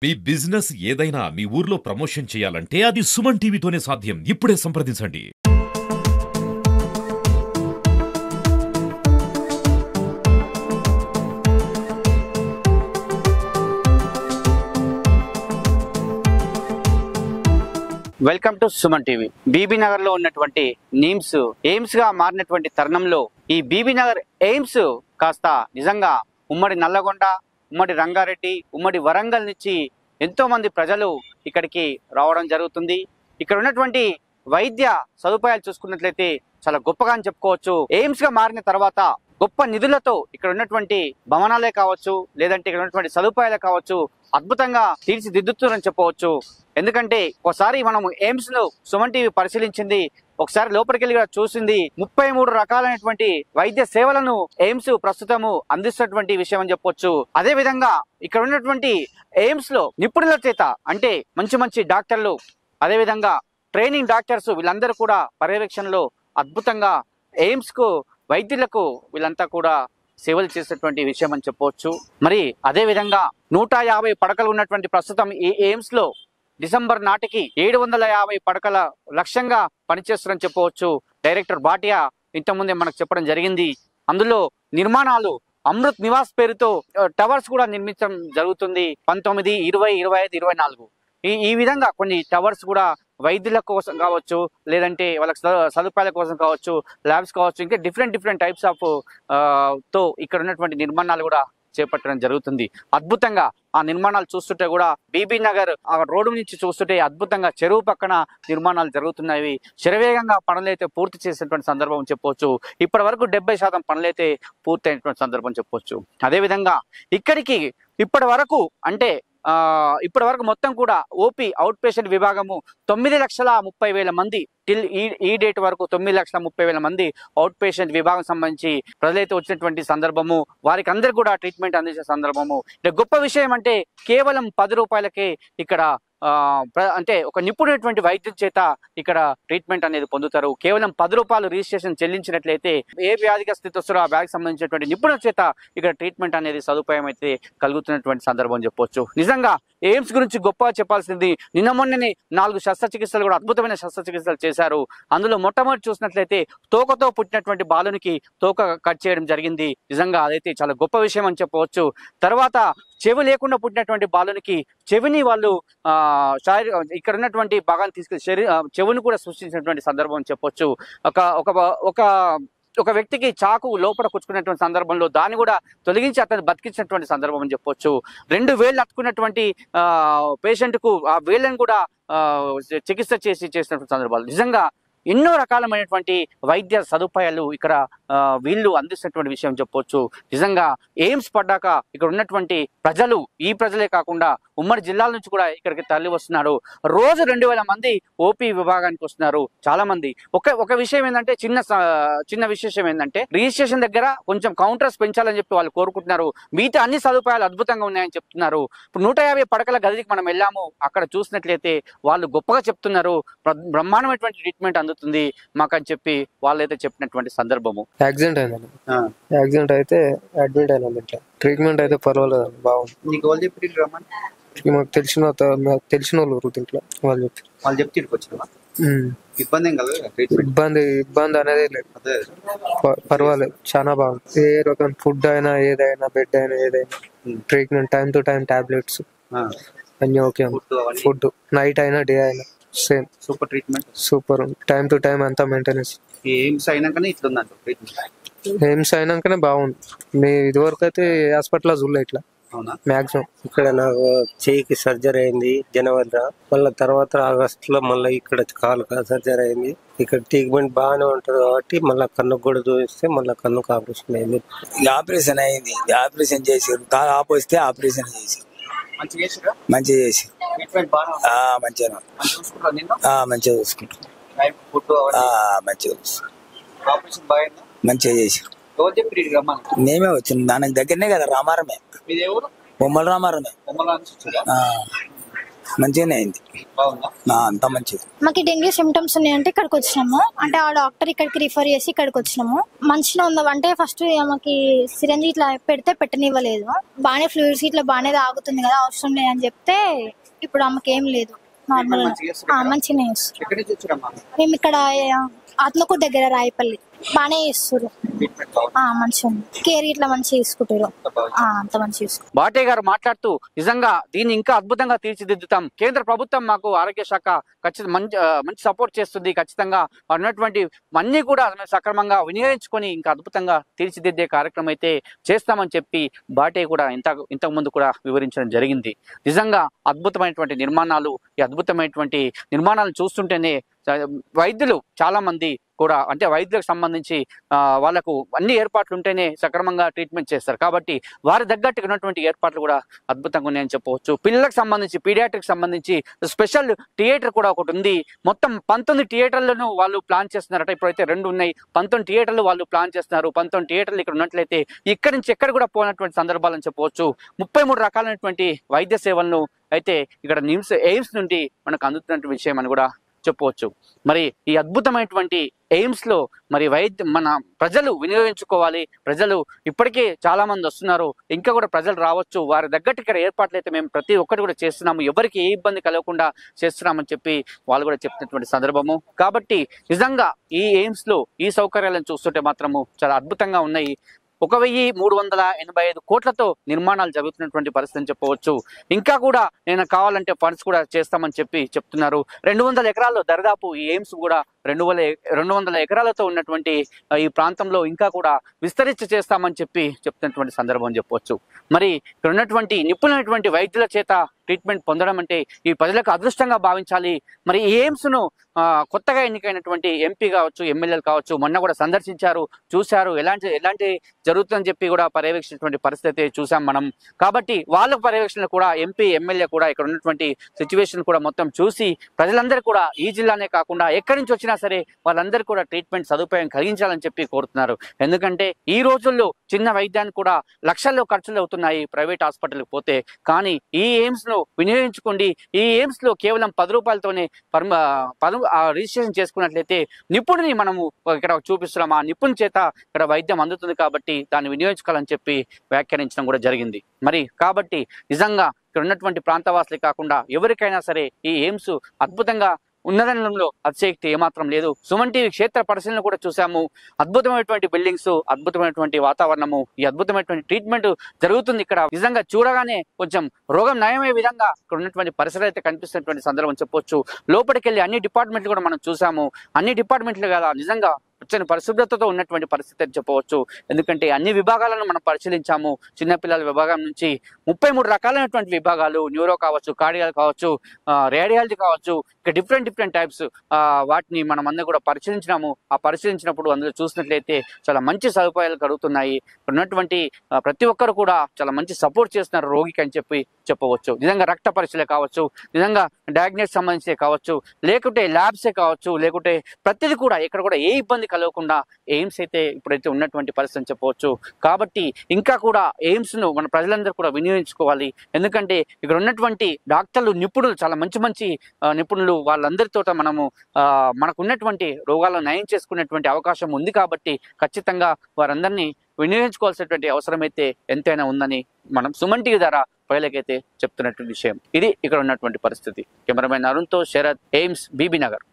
మీ business ఏదైనా మీ ఊర్లో promotion చేయాలంటే అది సుమన్ టీవీతోనే సాధ్యం. ఇప్పుడే సంప్రదించండి. Welcome to Suman TV. Bibi Nagar లో ఉన్నటువంటి ఎయిమ్స్ గా మారినటువంటి తరుణంలో ఈ బీబీ నగర్ ఎయిమ్స్ కాస్త నిజంగా ఉమ్మడి నల్లగొండ, ఉమ్మడి రంగారెడ్డి, ఉమ్మడి వరంగల్ నుంచి ఎంతో మంది ప్రజలు ఇక్కడికి రావడం జరుగుతుంది. ఇక్కడ ఉన్నటువంటి వైద్య సదుపాయాలు చూసుకున్నట్లయితే చాలా గొప్పగా అని చెప్పుకోవచ్చు. ఎయిమ్స్ గా మారిన తర్వాత గొప్ప నిధులతో ఇక్కడ ఉన్నటువంటి భవనాలే కావచ్చు, లేదంటే ఇక్కడ ఉన్నటువంటి సదుపాయాలే కావచ్చు, అద్భుతంగా తీర్చిదిద్దుతున్నారని చెప్పవచ్చు. ఎందుకంటే ఒకసారి మనం ఎయిమ్స్ లో సుమన్ టీవీ పరిశీలించింది, ఒకసారి లోపలికి వెళ్ళి చూసింది. 33 రకాలైనటువంటి వైద్య సేవలను ఎయిమ్స్ ప్రస్తుతము అందిస్తున్నటువంటి విషయం అని చెప్పొచ్చు. అదే విధంగా ఇక్కడ ఉన్నటువంటి ఎయిమ్స్ లో నిపుణుల చేత అంటే మంచి మంచి డాక్టర్లు, అదే విధంగా ట్రైనింగ్ డాక్టర్స్ వీళ్ళందరూ కూడా పర్యవేక్షణలో అద్భుతంగా ఎయిమ్స్ కు వైద్యులకు వీళ్ళంతా కూడా సేవలు చేసేటువంటి విషయం అని చెప్పవచ్చు. మరి అదే విధంగా 150 పడకలు ఉన్నటువంటి ప్రస్తుతం ఈ ఎయిమ్స్ లో డిసెంబర్ నాటికి 750 పడకల లక్ష్యంగా పనిచేస్తారని చెప్పవచ్చు. డైరెక్టర్ భాటియా ఇంతకుముందే మనకు చెప్పడం జరిగింది. అందులో నిర్మాణాలు అమృత్ నివాస్ పేరుతో టవర్స్ కూడా నిర్మించడం జరుగుతుంది. 19, 20, 25, 24 ఈ విధంగా కొన్ని టవర్స్ కూడా వైద్యుల కోసం కావచ్చు, లేదంటే వాళ్ళకి సదుపాయాల కోసం కావచ్చు, ల్యాబ్స్ కావచ్చు, ఇంకా డిఫరెంట్ టైప్స్ ఆఫ్ తో ఇక్కడ ఉన్నటువంటి నిర్మాణాలు కూడా చేపట్టడం జరుగుతుంది. అద్భుతంగా ఆ నిర్మాణాలు చూస్తుంటే కూడా బీబీ నగర్ ఆ రోడ్డు నుంచి చూస్తుంటే అద్భుతంగా చెరువు పక్కన నిర్మాణాలు జరుగుతున్నాయి. శరవేగంగా పనులైతే పూర్తి చేసినటువంటి సందర్భం చెప్పవచ్చు. ఇప్పటి వరకు 70% పనులైతే పూర్తి అయినటువంటి సందర్భం చెప్పవచ్చు. అదేవిధంగా ఇక్కడికి ఇప్పటి వరకు మొత్తం కూడా ఓపీ అవుట్ పేషెంట్ విభాగము 9,30,000 మంది టిల్ ఈ డేట్ వరకు 9,30,000 మంది అవుట్ పేషెంట్ విభాగం సంబంధించి ప్రజలైతే వచ్చినటువంటి సందర్భము, వారికి అందరికి కూడా ట్రీట్మెంట్ అందించే సందర్భము. గొప్ప విషయం అంటే కేవలం 10 రూపాయలకే ఇక్కడ అంటే ఒక నిపుణుడైనటువంటి వైద్యం చేత ఇక్కడ ట్రీట్మెంట్ అనేది పొందుతారు. కేవలం 10 రూపాయలు రిజిస్ట్రేషన్ చెల్లించినట్లయితే ఏ వ్యాధిగా స్థితి వస్తారో ఆ వ్యాధికి సంబంధించినటువంటి నిపుణుల చేత ఇక్కడ ట్రీట్మెంట్ అనేది సదుపాయం అయితే కలుగుతున్నటువంటి సందర్భం చెప్పొచ్చు. నిజంగా ఎయిమ్స్ గురించి గొప్పగా చెప్పాల్సింది, నిన్న మొన్ననే 4 శస్త్రచికిత్సలు కూడా అద్భుతమైన శస్త్రచికిత్సలు చేశారు. అందులో మొట్టమొదటి చూసినట్లయితే తోకతో పుట్టినటువంటి బాలునికి తోక కట్ చేయడం జరిగింది. నిజంగా అదైతే చాలా గొప్ప విషయం అని చెప్పవచ్చు. తర్వాత చెవి లేకుండా పుట్టినటువంటి బాలునికి చెవిని వాళ్ళు ఇక్కడ ఉన్నటువంటి భాగాన్ని తీసుకెళ్లి చెవిని కూడా సృష్టించినటువంటి సందర్భం చెప్పొచ్చు. ఒక వ్యక్తికి చాకు లోపల కుచ్చుకున్నటువంటి సందర్భంలో దాన్ని కూడా తొలగించి అతను బతికించినటువంటి సందర్భం అని చెప్పొచ్చు. 2 వేళ్ళు అతుకున్నటువంటి పేషెంట్ కు ఆ వేళ్ళని కూడా చికిత్స చేసినటువంటి సందర్భాలు. నిజంగా ఎన్నో రకాలమైనటువంటి వైద్య సదుపాయాలు ఇక్కడ వీళ్ళు అందిస్తున్నటువంటి విషయం చెప్పొచ్చు. నిజంగా ఎయిమ్స్ పడ్డాక ఇక్కడ ఉన్నటువంటి ప్రజలు, ఈ ప్రజలే కాకుండా ఉమ్మడి జిల్లాల నుంచి కూడా ఇక్కడికి తరలి వస్తున్నారు. రోజు 2,000 మంది ఓపీ విభాగానికి వస్తున్నారు. చాలా మంది ఒక విషయం ఏంటంటే చిన్న విశేషం ఏంటంటే రిజిస్ట్రేషన్ దగ్గర కొంచెం కౌంటర్స్ పెంచాలని చెప్పి వాళ్ళు కోరుకుంటున్నారు. మిగతా అన్ని సదుపాయాలు అద్భుతంగా ఉన్నాయని చెప్తున్నారు. ఇప్పుడు 150 పడకల గదికి మనం వెళ్ళాము, అక్కడ చూసినట్లయితే వాళ్ళు గొప్పగా చెప్తున్నారు, బ్రహ్మాండమైనటువంటి ట్రీట్మెంట్ అందుతుంది మాకని చెప్పి వాళ్ళైతే చెప్పినటువంటి సందర్భము. యాక్సిడెంట్ అయితే అడ్మిట్ అయినా ట్రీట్మెంట్ అయితే పర్వాలేదు, బాగుంది. మాకు తెలిసిన వాళ్ళు దీంట్లో వాళ్ళు చెప్తే ఇబ్బంది అనేది లేదు, పర్వాలేదు, చాలా బాగుంది. ఏ రకం ఫుడ్ అయినా, ఏదైనా బెడ్ అయినా, ఏదైనా treatment time to time tablets అన్ని ఓకే. ఫుడ్ నైట్ అయినా డే అయినా same super treatment, super time to time అంతా మెయింటెనెన్స్. ఎయిమ్స్ అయినాకనే బాగుంది. మీ ఇదివరకు అయితే హాస్పిటల్ చూడలే ఇట్లా మాక్సిమం. ఇక్కడ నాకు చెయ్యికి సర్జరీ అయింది జనవరిలో, మళ్ళీ తర్వాత ఆగస్ట్ లో మళ్ళీ ఇక్కడ కాలు సర్జరీ అయింది. ఇక్కడ ట్రీట్మెంట్ బాగానే ఉంటది కాబట్టి మళ్ళీ కన్నుకు కూడా చూపిస్తే మళ్ళీ కన్నుకు ఆపరేషన్ అయింది. ఆపరేషన్ అయింది, ఆపరేషన్ చేసారు, కాలు ఆపొస్తే ఆపరేషన్ చేసి మంచిగా చేసి మంచిగా చూసుకుంటాం, మంచిగా చేసారు. మేమే వచ్చింది, దానికి దగ్గరనే కదా రామారమే, బొమ్మల రామారమే. మంచిగానే అయింది. అంత మంచిది. మాకు డెంగ్యూ సిమ్టమ్స్ ఉన్నాయంటే ఇక్కడికి వచ్చినాము. అంటే ఆ డాక్టర్ ఇక్కడికి రిఫర్ చేసి ఇక్కడికి వచ్చినాము. మంచిగా ఉందా అంటే ఫస్ట్ మాకి సిరంజి ఇట్లా పెడితే పెట్టనివ్వలేదు. బాగానే ఫ్లూయిడ్స్ ఇట్లా బాగానే తాగుతుంది కదా, అవసరం లేదని చెప్తే ఇప్పుడు ఆమెకి ఏం లేదు, నార్మల్ మంచిగానే చేస్తారు. మేము ఇక్కడ ఆత్మకూరు దగ్గర రాయపల్లి బాగానే చేస్తారు. మంచిగా కేర్ ఇట్లా మంచిగా తీసుకుంటారు. అంత మంచిగా తీసుకుంటారు. బాటే గారు మాట్లాడుతూ నిజంగా దీన్ని ఇంకా అద్భుతంగా తీర్చిదిద్దుతాం. కేంద్ర ప్రభుత్వం మాకు ఆరోగ్య శాఖ ఖచ్చితంగా మంచి సపోర్ట్ చేస్తుంది. ఖచ్చితంగా ఉన్నటువంటి అన్ని కూడా సక్రమంగా వినియోగించుకొని ఇంకా అద్భుతంగా తీర్చిదిద్దే కార్యక్రమం అయితే చేస్తామని చెప్పి బాటే కూడా ఇంతకు ముందు కూడా వివరించడం జరిగింది. నిజంగా అద్భుతమైనటువంటి నిర్మాణాలు, ఈ అద్భుతమైనటువంటి నిర్మాణాలను చూస్తుంటేనే వైద్యులు చాలా మంది కూడా అంటే వైద్యులకు సంబంధించి వాళ్ళకు అన్ని ఏర్పాట్లు ఉంటేనే సక్రమంగా ట్రీట్మెంట్ చేస్తారు. కాబట్టి వారి తగ్గట్టుగా ఉన్నటువంటి ఏర్పాట్లు కూడా అద్భుతంగా ఉన్నాయని చెప్పవచ్చు. పిల్లలకు సంబంధించి పీడియాట్రిక్ సంబంధించి స్పెషల్ థియేటర్ కూడా ఒకటి ఉంది. మొత్తం 19 థియేటర్లను వాళ్ళు ప్లాన్ చేస్తున్నారట. ఇప్పుడైతే 2 ఉన్నాయి. 19 థియేటర్లు వాళ్ళు ప్లాన్ చేస్తున్నారు. 19 థియేటర్లు ఇక్కడ ఉన్నట్లయితే ఇక్కడి నుంచి ఎక్కడ కూడా పోయినటువంటి సందర్భాలని చెప్పవచ్చు. 33 రకాలైనటువంటి వైద్య సేవలను అయితే ఇక్కడ ఎయిమ్స్ నుండి మనకు అందుతున్నటువంటి విషయం అని కూడా చెప్పవచ్చు. మరి ఈ అద్భుతమైనటువంటి ఎయిమ్స్ లో మరి మన ప్రజలు వినియోగించుకోవాలి. ప్రజలు ఇప్పటికే చాలా మంది వస్తున్నారు, ఇంకా కూడా ప్రజలు రావచ్చు. వారి తగ్గట్టు ఇక్కడ ఏర్పాట్లు అయితే మేము ప్రతి ఒక్కటి కూడా చేస్తున్నాము, ఎవరికి ఏ ఇబ్బంది కలగకుండా చేస్తున్నామని చెప్పి వాళ్ళు కూడా చెప్తున్నటువంటి సందర్భము. కాబట్టి నిజంగా ఈ ఎయిమ్స్ లో ఈ సౌకర్యాలను చూస్తుంటే మాత్రము చాలా అద్భుతంగా ఉన్నాయి. 1385 కోట్లతో నిర్మాణాలు జరుగుతున్నటువంటి పరిస్థితి అని చెప్పవచ్చు. ఇంకా కూడా నేను కావాలంటే ఫండ్స్ కూడా చేస్తామని చెప్తున్నారు. 200 ఎకరాల్లో దరిదాపు ఈ ఎయిమ్స్ కూడా 200 ఎకరాలతో ఉన్నటువంటి ఈ ప్రాంతంలో ఇంకా కూడా విస్తరించి చేస్తామని చెప్తున్నటువంటి సందర్భం అని చెప్పవచ్చు. మరి ఇక్కడ ఉన్నటువంటి నిపుణులైనటువంటి వైద్యుల చేత ట్రీట్మెంట్ పొందడం అంటే ఈ ప్రజలకు అదృష్టంగా భావించాలి. మరి ఈ ఎయిమ్స్ ను కొత్తగా ఎన్నికైనటువంటి ఎంపీ కావచ్చు, ఎమ్మెల్యేలు కావచ్చు, మొన్న కూడా సందర్శించారు, చూశారు, ఎలాంటి జరుగుతుందని చెప్పి కూడా పర్యవేక్షించినటువంటి పరిస్థితి చూసాం మనం. కాబట్టి వాళ్ళ పర్యవేక్షణ కూడా ఎంపీ ఎమ్మెల్యే కూడా ఇక్కడ ఉన్నటువంటి సిచ్యువేషన్ కూడా మొత్తం చూసి ప్రజలందరూ కూడా ఈ జిల్లానే కాకుండా ఎక్కడి నుంచి వచ్చినా సరే వాళ్ళందరూ కూడా ట్రీట్మెంట్ సదుపాయం కలిగించాలని చెప్పి కోరుతున్నారు. ఎందుకంటే ఈ రోజుల్లో చిన్న వైద్యానికి కూడా లక్షల్లో ఖర్చులు అవుతున్నాయి ప్రైవేట్ హాస్పిటల్కి పోతే. కానీ ఈ ఎయిమ్స్ ను వినియోగించుకోండి. ఈ ఎయిమ్స్ లో కేవలం 10 రూపాయలతోనే రిజిస్ట్రేషన్ చేసుకున్నట్లయితే నిపుణుని మనము ఇక్కడ చూపిస్తున్నాం. ఆ నిపుణుని చేత ఇక్కడ వైద్యం అందుతుంది. కాబట్టి దాన్ని వినియోగించుకోవాలని చెప్పి వ్యాఖ్యానించడం కూడా జరిగింది. మరి కాబట్టి నిజంగా ఇక్కడ ఉన్నటువంటి ప్రాంతవాసులే కాకుండా ఎవరికైనా సరే ఈ ఎయిమ్స్ అద్భుతంగా ఉన్నదంలో అతిశయక్తి ఏమాత్రం లేదు. సుమన్ టీవీ క్షేత్ర పరిశీలన కూడా చూసాము. అద్భుతమైనటువంటి బిల్డింగ్స్, అద్భుతమైనటువంటి వాతావరణము, ఈ అద్భుతమైనటువంటి ట్రీట్మెంట్ జరుగుతుంది ఇక్కడ. నిజంగా చూడగానే కొంచెం రోగం నయమయ్యే విధంగా ఇక్కడ ఉన్నటువంటి పరిసరాలు అయితే కనిపిస్తున్నటువంటి సందర్భం చెప్పొచ్చు. లోపలికి వెళ్ళి అన్ని డిపార్ట్మెంట్లు కూడా మనం చూసాము. అన్ని డిపార్ట్మెంట్లు కదా నిజంగా వచ్చని పరిశుభ్రతతో ఉన్నటువంటి పరిస్థితి అని చెప్పవచ్చు. ఎందుకంటే అన్ని విభాగాలను మనం పరిశీలించాము. చిన్నపిల్లల విభాగం నుంచి 33 రకాలైనటువంటి విభాగాలు, న్యూరో కావచ్చు, కార్డియాల్ కావచ్చు, రేడియాలజీ కావచ్చు, ఇక డిఫరెంట్ టైప్స్ వాటిని మనం అందరూ కూడా పరిశీలించినాము. ఆ పరిశీలించినప్పుడు అందులో చూసినట్లయితే చాలా మంచి సదుపాయాలు కలుగుతున్నాయి. ఉన్నటువంటి ప్రతి ఒక్కరు కూడా చాలా మంచి సపోర్ట్ చేస్తున్నారు రోగికి అని చెప్పవచ్చు. నిజంగా రక్త పరీక్షలే కావచ్చు, నిజంగా డయాగ్నోస్ సంబంధించే కావచ్చు, లేకుంటే ల్యాబ్సే కావచ్చు, లేకుంటే ప్రతిదీ కూడా ఇక్కడ కూడా ఏ ఇబ్బంది కలగకుండా ఎయిమ్స్ అయితే ఇప్పుడైతే ఉన్నటువంటి పరిస్థితి అని చెప్పవచ్చు. కాబట్టి ఇంకా కూడా ఎయిమ్స్ ను మన ప్రజలందరూ కూడా వినియోగించుకోవాలి. ఎందుకంటే ఇక్కడ ఉన్నటువంటి డాక్టర్లు, నిపుణులు, చాలా మంచి నిపుణులు, వాళ్ళందరితో మనకు ఉన్నటువంటి రోగాలను నయం చేసుకునేటువంటి అవకాశం ఉంది. కాబట్టి ఖచ్చితంగా వారందరినీ వినియోగించుకోవాల్సినటువంటి అవసరం అయితే ఎంతైనా ఉందని మనం సుమన్ టీవీ ద్వారా ప్రజలకైతే చెప్తున్నటువంటి విషయం. ఇది ఇక్కడ ఉన్నటువంటి పరిస్థితి. కెమెరామెన్ అరుణ్తో శరత్, ఎయిమ్స్, బీబీ నగర్.